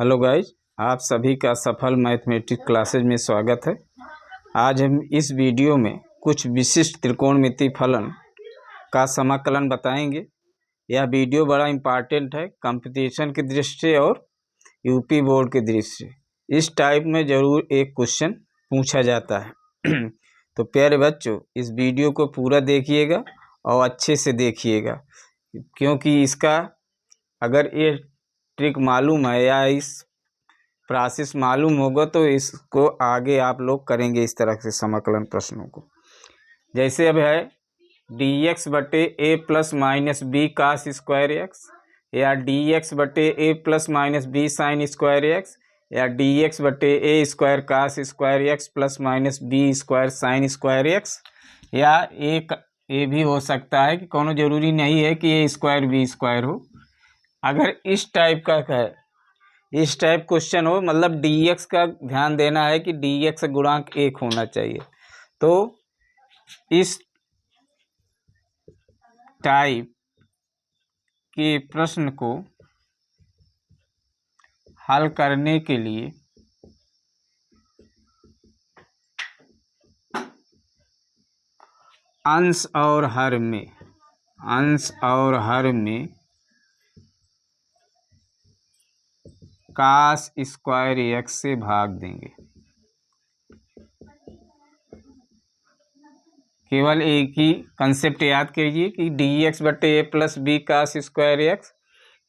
Hello guys, आप सभी का सफल मैथमेटिक्स क्लासेज में स्वागत है। आज हम इस वीडियो में कुछ विशिष्ट त्रिकोणमितीय फलन का समाकलन बताएंगे। यह वीडियो बड़ा इम्पॉर्टेंट है कंपटीशन की दृष्टि से और यूपी बोर्ड की दृष्टि से। इस टाइप में ज़रूर एक क्वेश्चन पूछा जाता है। तो प्यारे बच्चों, इस वीडियो को पूरा देखिएगा और अच्छे से देखिएगा, क्योंकि इसका अगर ये ट्रिक मालूम है या इस प्रोसेस मालूम होगा तो इसको आगे आप लोग करेंगे इस तरह से समाकलन प्रश्नों को। जैसे अब है dx बटे a plus minus b cos square x, या dx बटे a plus minus b sine square x, या dx बटे a square cos square x plus minus b square sine square x, या एक ये भी हो सकता है कि कोनो जरूरी नहीं है कि a स्क्वायर बी स्क्वायर हो। अगर इस टाइप का है, इस टाइप क्वेश्चन हो, मतलब dx का ध्यान देना है कि dx गुणांक 1 होना चाहिए। तो इस टाइप के प्रश्न को हल करने के लिए अंश और हर में कास स्क्वायर एक्स से भाग देंगे। केवल एक ही कंसेप्ट याद कीजिए कि dx बटे a plus b cos square x,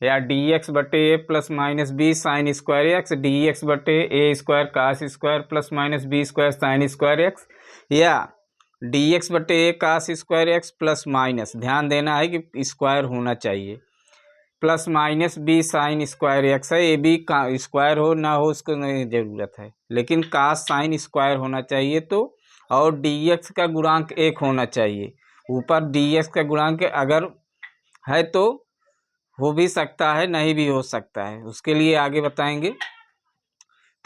या dx बटे a plus minus b sine square x, dx बटे a square cos square plus minus b square sine square x, या dx बटे a cos square x plus minus, ध्यान देना है कि square होना चाहिए, plus minus b sine square x है। ये भी स्क्वायर हो ना हो उसको नहीं ज़रूरत है, लेकिन कास साइन स्क्वायर होना चाहिए। तो और dx का गुणांक 1 होना चाहिए। ऊपर dx का गुणांक अगर है तो हो भी सकता है, नहीं भी हो सकता है, उसके लिए आगे बताएंगे।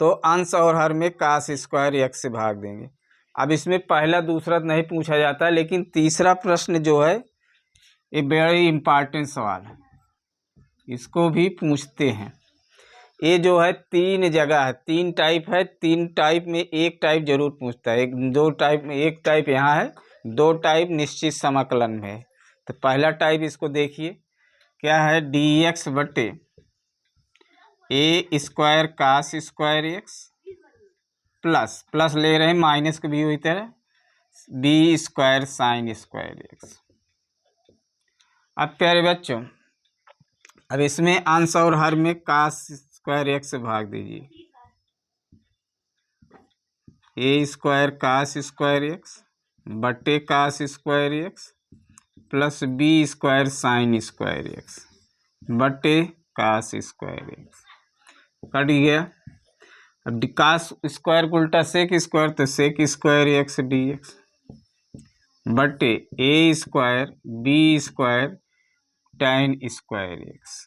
तो अंश और हर में कास स्क्वायर एक्स से भाग देंगे। अब इसमें पहला दूसरा नहीं पूछा जाता, लेकिन तीसरा प्रश्न जो है ये बड़ी इम्पॉर्टेंट सवाल है, इसको भी पूछते हैं। ये जो है 3 जगह है, 3 टाइप है, 3 टाइप में एक टाइप जरूर पूछता है। दो टाइप में एक टाइप यहाँ है, 2 टाइप निश्चित समाकलन में है। तो पहला टाइप इसको देखिए क्या है, dx बटे a square cos square x plus ले रहे हैं माइनस को भी हुई तरह b square sine square x. अब प्यारे बच्चों, अब इसमें अंश और हर में कास स्क्वायर एक्स से भाग दीजिए। A square cos square x बटे cos square x plus b square sine square x बटे कास स्क्वायर एक्स कट गया। अब कास स्क्वायर को उल्टा सेक स्क्वायर, तो sec square x d x बटे a square b square tan square x.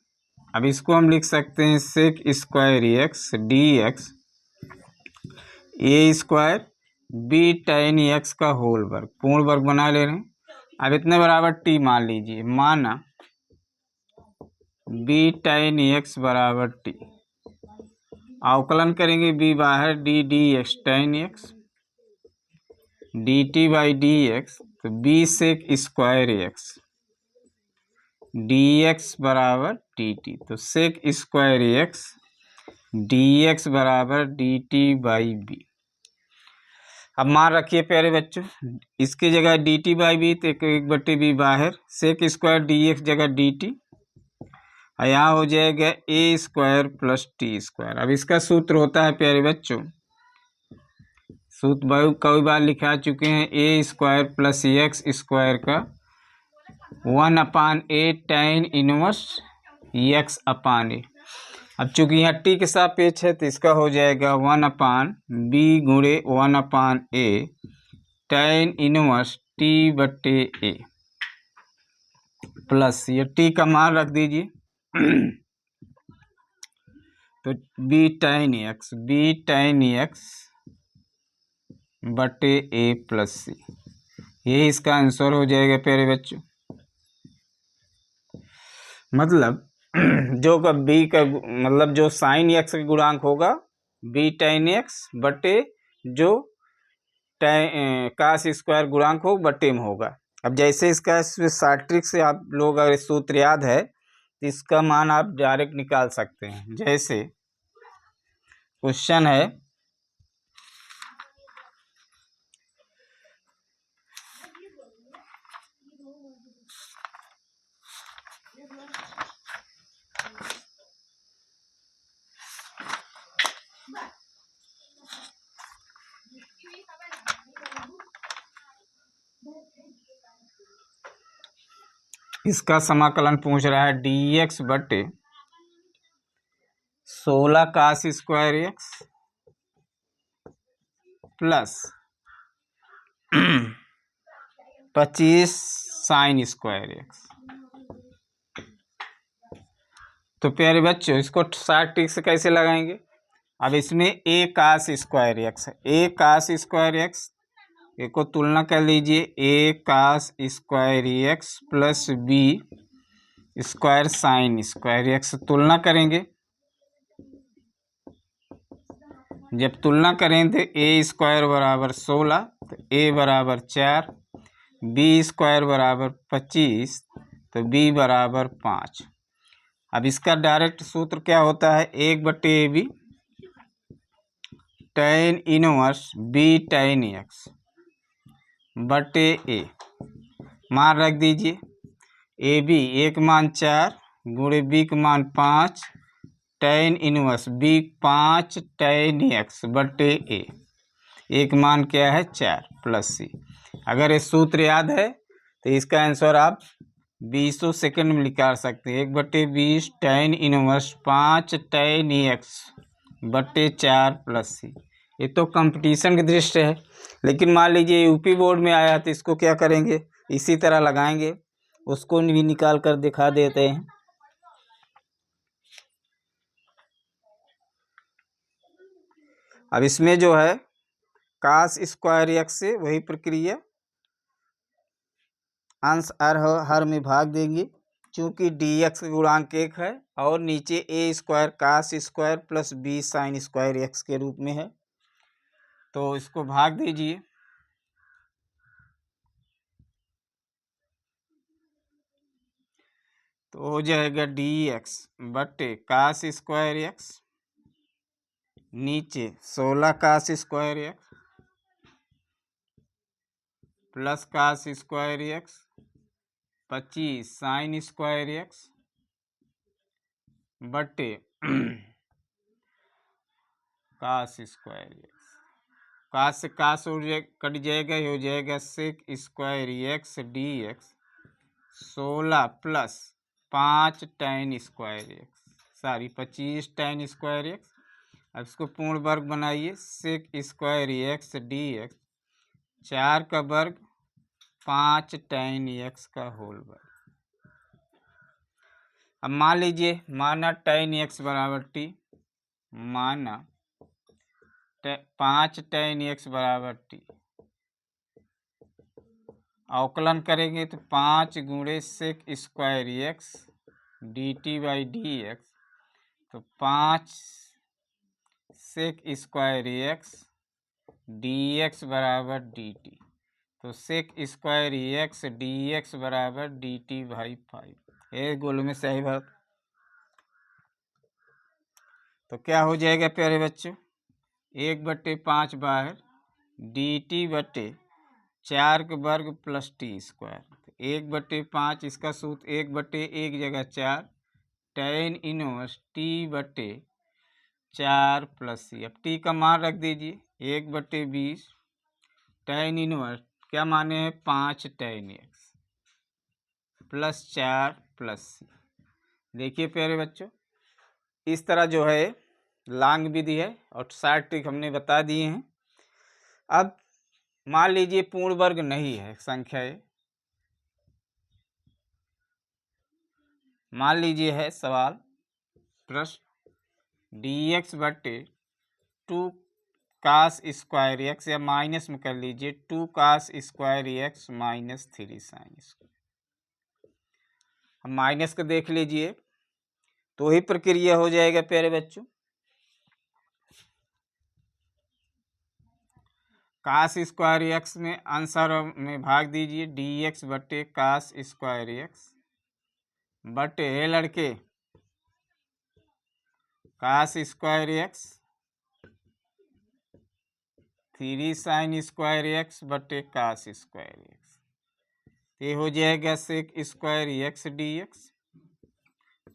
अब इसको हम लिख सकते हैं sec square x d x a square b tan x का होल वर्ग, पूर्ण वर्ग बना ले रहे हैं। अब इतने बराबर टी मान लीजिए, माना बी tan एक्स बराबर टी, अवकलन करेंगे बी बाहर d d x tan x d t by d x, तो b sec square x d x बराबर डी टी, तो sec square x d x बराबर डी टी बाई बी। अब मान रखिए प्यारे बच्चों, इसकी जगह डी टी बाई बी, तो 1 बटे बी बाहर, सेक स्क्वायर डी एक्स जगह डी टी, और यहाँ हो जाएगा ए स्क्वायर प्लस टी स्क्वायर। अब इसका सूत्र होता है प्यारे बच्चों, सूत्र कई बार लिखा चुके हैं, ए स्क्वायर प्लस एक्स स्क्वायर का 1/a tan इनवर्स एक्स अपान ए। अब चूंकि यहाँ टी के सापेक्ष है तो इसका हो जाएगा 1/b गुणे 1/a tan इनवर्स टी बटे ए प्लस ये टी का मान रख दीजिए। तो b tan एक्स बटे ए प्लस सी, ये इसका आंसर हो जाएगा प्यारे बच्चों। मतलब जो का बी का मतलब जो साइन एक्स का गुणांक होगा बी टेन एक्स बटे जो कास स्क्वायर गुणांक हो बटे में होगा। अब जैसे इसका शॉर्ट ट्रिक से आप लोग अगर सूत्र याद है तो इसका मान आप डायरेक्ट निकाल सकते हैं। जैसे क्वेश्चन है इसका समाकलन पूछ रहा है डी एक्स बटे 16 cos square x plus 25 sine square x. तो प्यारे बच्चों इसको शॉर्ट ट्रिक से कैसे लगाएंगे। अब इसमें ए कास स्क्वायर एक्स है, ए कास स्क्वायर एक्स एक को तुलना कर लीजिए, a cos square x plus b square sine square x तुलना करेंगे। जब तुलना करें तो ए स्क्वायर बराबर 16 तो ए बराबर 4, बी स्क्वायर बराबर 25 तो बी बराबर 5। अब इसका डायरेक्ट सूत्र क्या होता है, 1/AB tan inverse b tan x बटे ए। मान रख दीजिए ए बी ए का मान 4 गुणे बी का मान 5 tan inverse b 5 tan x बटे ए। एक मान क्या है 4 प्लस सी। अगर ये सूत्र याद है तो इसका आंसर आप 20 सेकंड में निकाल सकते हैं। 1/20 tan इनवर्स 5 tan एक्स बटे 4 प्लस सी। ये तो कंपटीशन की दृष्टि है, लेकिन मान लीजिए यूपी बोर्ड में आया तो इसको क्या करेंगे, इसी तरह लगाएंगे, उसको भी निकाल कर दिखा देते हैं। अब इसमें जो है कास स्क्वायर एक्स से वही प्रक्रिया, अंश हर में भाग देंगे क्योंकि डी एक्स गुणांक 1 है और नीचे a square cos square plus b sine square x के रूप में है, तो इसको भाग दीजिए। तो हो जाएगा डी एक्स बटे कास स्क्वायर एक्स नीचे 16 cos square x plus cos square x 25 sine square x बटे कास स्क्वायर एक्स। कास से कास कट जाएगा, ये हो जाएगा sec square x d x 16 plus 5 tan square x 25 tan square x. अब इसको पूर्ण वर्ग बनाइए, sec square x d x 4 का वर्ग 5 tan एक्स का होल वर्ग। अब मान लीजिए माना tan एक्स बराबर टी, माना 5 tan एक्स बराबर टी, अवकलन करेंगे तो 5 गुणे sec square x d t by d x, तो 5 sec square x d x बराबर डी टी, तो sec square x d x बराबर डी टी बाई 5। ये गोल में सही बात। तो क्या हो जाएगा प्यारे बच्चों, 1/5 बाहर डी टी बटे 4 का वर्ग प्लस टी स्क्वायर, 1/5 इसका सूत्र 1/1 जगह 4 tan इनवर्स टी बटे 4 प्लस सी। अब टी का मान रख दीजिए 1/20 tan इनवर्स क्या माने हैं 5 tan एक्स प्लस 4 प्लस सी। देखिए प्यारे बच्चों इस तरह जो है लांग विधि है और शॉर्ट ट्रिक हमने बता दिए हैं। अब मान लीजिए पूर्ण वर्ग नहीं है संख्या, मान लीजिए है सवाल प्रश्न डी एक्स बटे 2 कास स्क्वायर एक्स, या माइनस में कर लीजिए 2 cos square x minus 3 sine square. हम माइनस का देख लीजिए तो वही प्रक्रिया हो जाएगा प्यारे बच्चों। कास स्क्वायर एक्स में आंसर में भाग दीजिए, डी एक्स बटे कास स्क्वायर एक्स बटे लड़के cos square x 3 sine square x बटे कास स्क्वायर एक्स। ये हो जाएगा sec square x d x.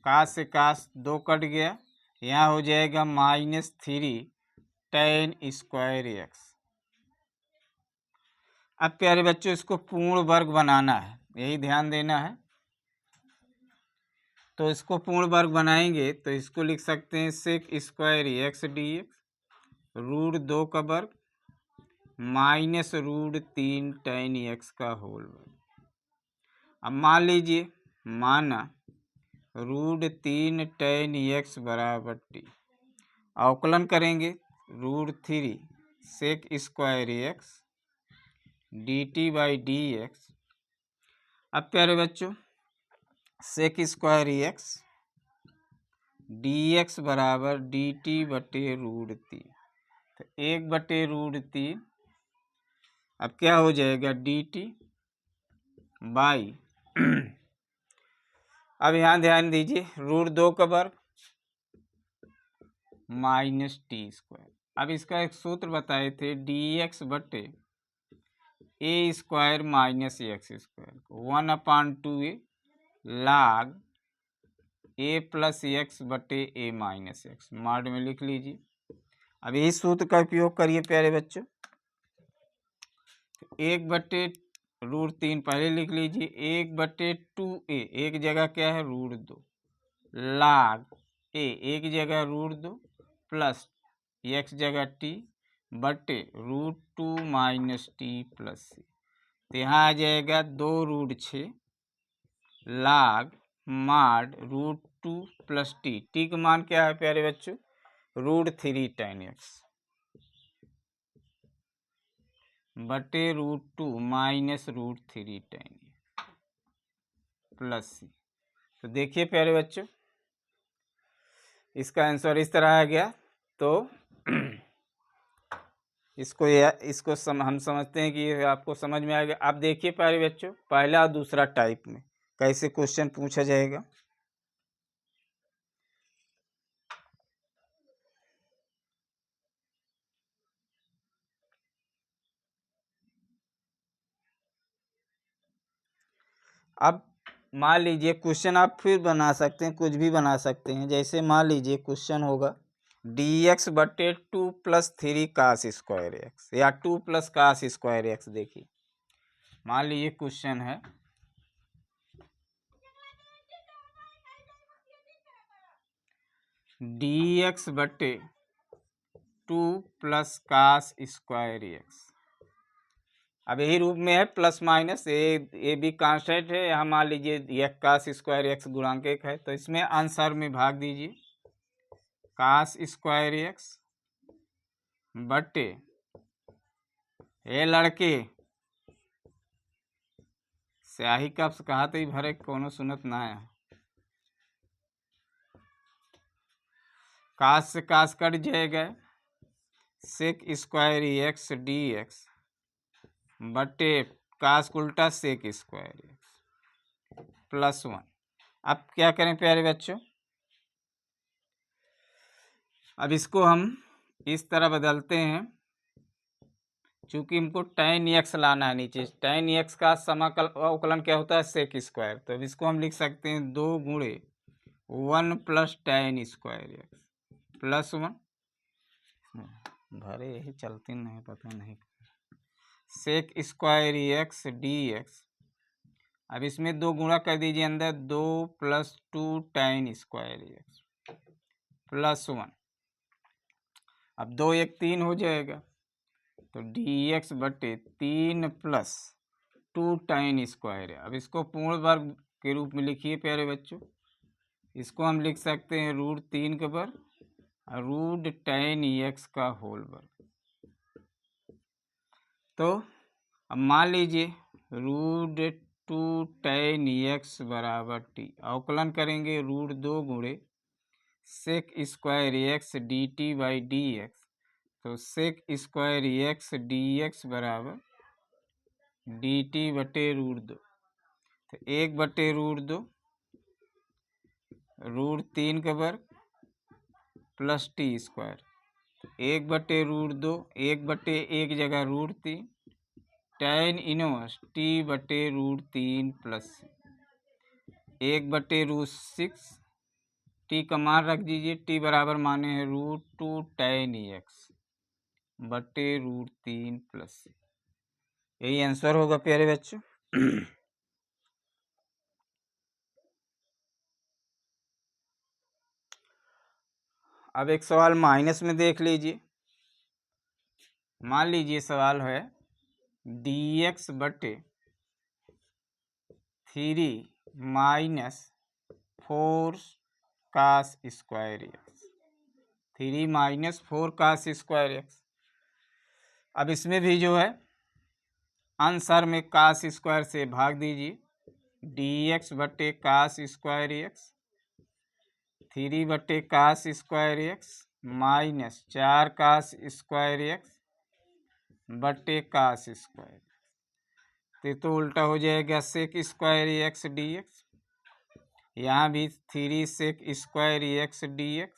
Cos से कास 2 कट गया, यहाँ हो जाएगा -3 tan स्क्वायर एक्स। अब प्यारे बच्चों इसको पूर्ण वर्ग बनाना है, यही ध्यान देना है। तो इसको पूर्ण वर्ग बनाएंगे तो इसको लिख सकते हैं sec square x d x √2 का वर्ग -√3 tan एक्स का होल वर्ग। अब मान लीजिए, माना √3 tan एक्स बराबर टी, अवकलन करेंगे √3 sec square x d t by d x. अब प्यारे बच्चों sec square x d x बराबर डी टी बटे √3, तो 1/√3। अब क्या हो जाएगा डी टी बाई अब यहाँ ध्यान दीजिए √2 का वर्ग -t²। अब इसका एक सूत्र बताए थे डी एक्स बटे a square minus x square को 1/2a log a plus x बटे a माइनस एक्स, मार्ड में लिख लीजिए। अब यही सूत्र का उपयोग करिए प्यारे बच्चों। 1/√3 पहले लिख लीजिए, 1/2a एक जगह क्या है √2 log a एक जगह √2 प्लस एक्स जगह t बटे √2 माइनस टी प्लस सी। तो यहाँ आ जाएगा 2√6 log माड √2 प्लस टी। टी का मान क्या है प्यारे बच्चों √3 tan एक्स बटे √2 माइनस √3 tan एक्स प्लस सी। तो देखिए प्यारे बच्चों इसका आंसर इस तरह आ गया। तो इसको हम समझते हैं कि आपको समझ में आएगा। अब देखिए प्यारे बच्चों पहला और दूसरा टाइप में कैसे क्वेश्चन पूछा जाएगा। अब मान लीजिए क्वेश्चन आप फिर बना सकते हैं, कुछ भी बना सकते हैं। जैसे मान लीजिए क्वेश्चन होगा डी एक्स बटे 2 + 3 कास स्क्वायर एक्स या 2 + कास स्क्वायर एक्स। देखिए मान लीजिए क्वेश्चन है डी एक्स बटे 2 + कास स्क्वायर एक्स। अब यही रूप में है प्लस माइनस, ये भी कांस्टेंट है। यहाँ मान लीजिए यह कास स्क्वायर एक्स गुणांक एक है, तो इसमें आंसर में भाग दीजिए कास स्क्वायर एक्स बटे ये लड़के स्याही कप्स कहा तो ही भरे कोनो सुनत ना है। कास से कास कट जाएगा, sec square x d x बटे कास उल्टा सेक स्क्वायर एक्स +1। अब क्या करें प्यारे बच्चों, अब इसको हम इस तरह बदलते हैं। चूंकि हमको tan एक्स लाना है नीचे, tan एक्स का समाकलन क्या होता है सेक स्क्वायर। तो अब इसको हम लिख सकते हैं 2 गुणे 1 + tan स्क्वायर एक्स +1 भरे यही चलती नहीं पता नहीं sec square x d x. अब इसमें 2 गुणा कर दीजिए अंदर 2 + 2 tan स्क्वायर एक्स +1। अब 2 1 3 हो जाएगा, तो डी एक्स बटे 3 + 2 tan स्क्वायर है। अब इसको पूर्ण वर्ग के रूप में लिखिए प्यारे बच्चों। इसको हम लिख सकते हैं √3 का वर्ग और √tan एक्स का होल वर्ग। तो अब मान लीजिए √2 tan एक्स बराबर टी, अवकलन करेंगे √2 गुणे sec square x d t by d x, तो sec square x d x बराबर डी टी बटे √2, तो 1/√2 √3 का वर्ग प्लस टी स्क्वायर, 1/√2 1/1 जगह √3 tan इनवर्स टी बटे √3 प्लस 1/√6, टी का मान रख दीजिए, टी बराबर माने है √2 tan एक्स बटे √3 प्लस, यही आंसर होगा प्यारे बच्चों। अब एक सवाल माइनस में देख लीजिए। मान लीजिए सवाल है dx बटे 3 minus 4 cos square x, 3 minus 4 cos square x. अब इसमें भी जो है आंसर में cos स्क्वायर से भाग दीजिए, dx बटे cos स्क्वायर एक्स 3 बटे cos square x minus 4 cos square x बटे cos स्क्वायर, तो उल्टा हो जाएगा sec square x d x. यहाँ भी 3 sec square x d x,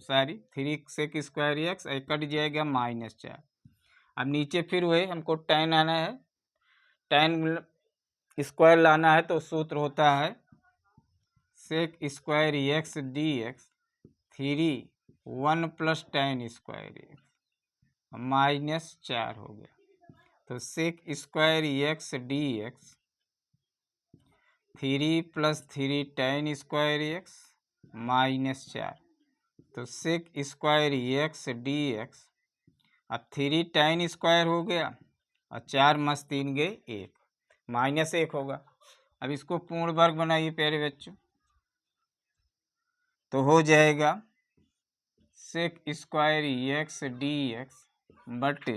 sorry 3 sec square x cut जाएगा -4। अब नीचे फिर वही हमको tan आना है, tan स्क्वायर लाना है, तो सूत्र होता है sec square x d x 3 1 plus tan square x -4 हो गया, तो sec square x d x 3 + 3 tan square x -4, तो sec square x d x, अब 3 tan स्क्वायर हो गया और 4 + 3 गए 1, -1 होगा। अब इसको पूर्ण वर्ग बनाइए प्यारे बच्चों, तो हो जाएगा sec square x d x बटे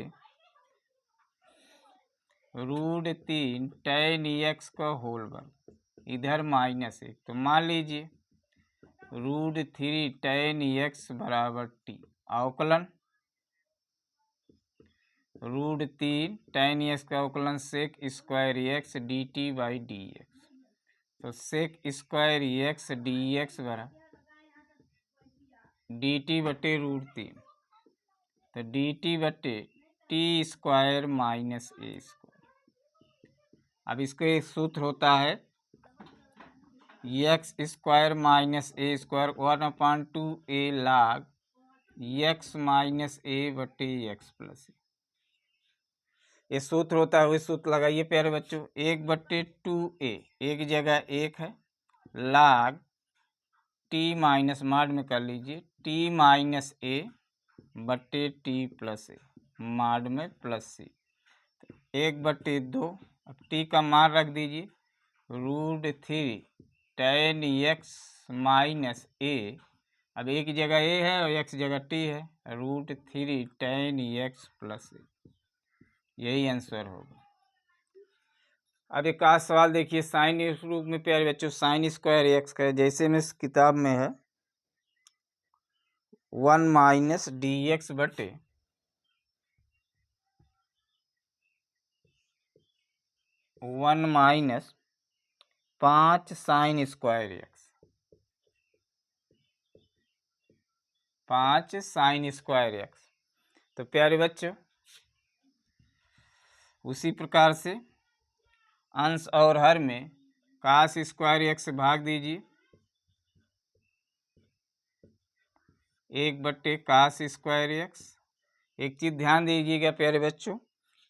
√3 tan एक्स का होल वर्ग, इधर -1, तो मान लीजिए √3 tan एक्स बराबर टी, अवकलन √3 tan एक्स का अवकलन sec square x d t by d x, तो sec square x d x बराबर डी टी बटे √3, तो डी टी बटे टी स्क्वायर -a स्क्वायर। अब इसका एक सूत्र होता है x square -a square 1/2a log x - a बटे x प्लस, ये सूत्र होता है, वही सूत्र लगाइए प्यारे बच्चों, 1/2a, एक जगह 1 है, log टी माइनस माड में कर लीजिए, टी -a बटे टी प्लस ए, माड में प्लस सी, 1/2, अब टी का मान रख दीजिए √3 tan एक्स -a, अब एक जगह ए है और x जगह टी है, √3 tan एक्स प्लस ए, यही आंसर होगा। अब एक आध सवाल देखिए साइन रूप में प्यारे बच्चों, साइन स्क्वायर एक्स का, जैसे में किताब में है 1 - dx बटे 1 - 5 sine square x, 5 sine square x, तो प्यारे बच्चों उसी प्रकार से अंश और हर में cos स्क्वायर एक्स भाग दीजिए, 1/cos स्क्वायर एक्स। एक चीज़ ध्यान दीजिएगा प्यारे बच्चों,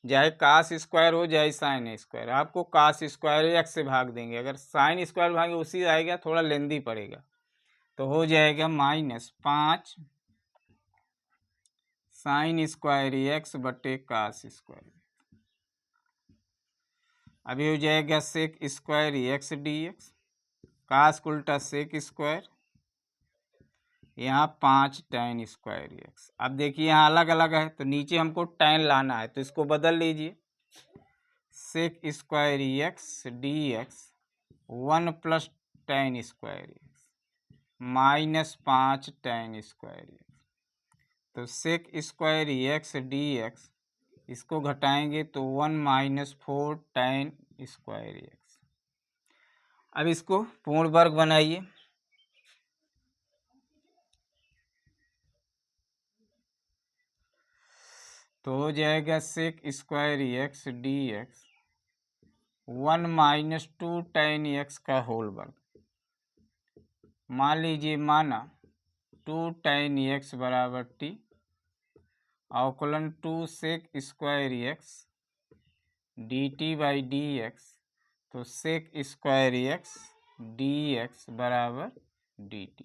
चाहे cos स्क्वायर हो चाहे साइन स्क्वायर, आपको cos स्क्वायर एक्स से भाग देंगे, अगर साइन स्क्वायर भागे उसी आएगा, थोड़ा लेंदी पड़ेगा, तो हो जाएगा -5 साइन स्क्वायर एक्स बटे cos स्क्वायर, अभी हो जाएगा sec square x d x, cos उल्टा सेक स्क्वायर, यहाँ 5 tan स्क्वायर एक्स। अब देखिए यहाँ अलग अलग है, तो नीचे हमको tan लाना है, तो इसको बदल लीजिए, sec square x d x 1 + tan square x, -5 tan square x. तो sec square x d x, इसको घटाएंगे तो 1 - 4 tan स्क्वायर एक्स। अब इसको पूर्ण वर्ग बनाइए। तो हो जाएगा sec square x d x 1 - 2 tan x का होल वर्ग। मान लीजिए माना 2 tan एक्स बराबर टी, अवकलन 2 sec square x d t by d x. तो sec square x d x बराबर डी टी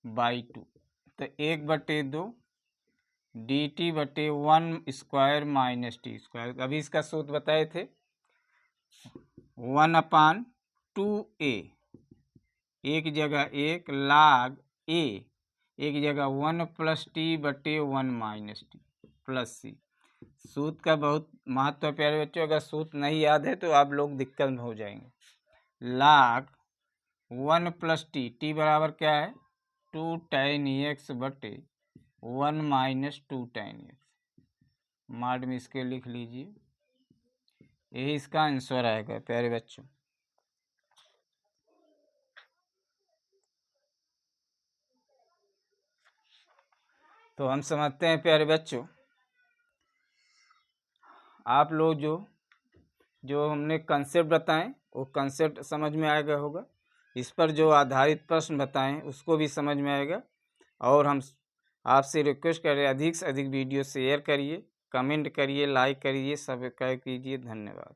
बाई 2। तो 1/2 डी टी बटे 1 स्क्वायर माइनस टी स्क्वायर। अभी इसका सूत्र बताए थे 1/2a, एक जगह 1 log a, एक जगह 1 + t बटे 1 - t प्लस सी। सूत्र का बहुत महत्व है प्यारे बच्चों, अगर सूत्र नहीं याद है तो आप लोग दिक्कत में हो जाएंगे। log 1 + t, t बराबर क्या है 2 tan x बटे 1 - 2 tan x। मार्ड में इसके लिख लीजिए, यही इसका आंसर आएगा प्यारे बच्चों। तो हम समझते हैं प्यारे बच्चों, आप लोग जो हमने कंसेप्ट बताएं वो कंसेप्ट समझ में आ गया होगा। इस पर जो आधारित प्रश्न बताएं उसको भी समझ में आएगा। और हम आपसे रिक्वेस्ट कर रहे हैं अधिक से अधिक वीडियो शेयर करिए, कमेंट करिए, लाइक करिए, सब्सक्राइब कीजिए। धन्यवाद।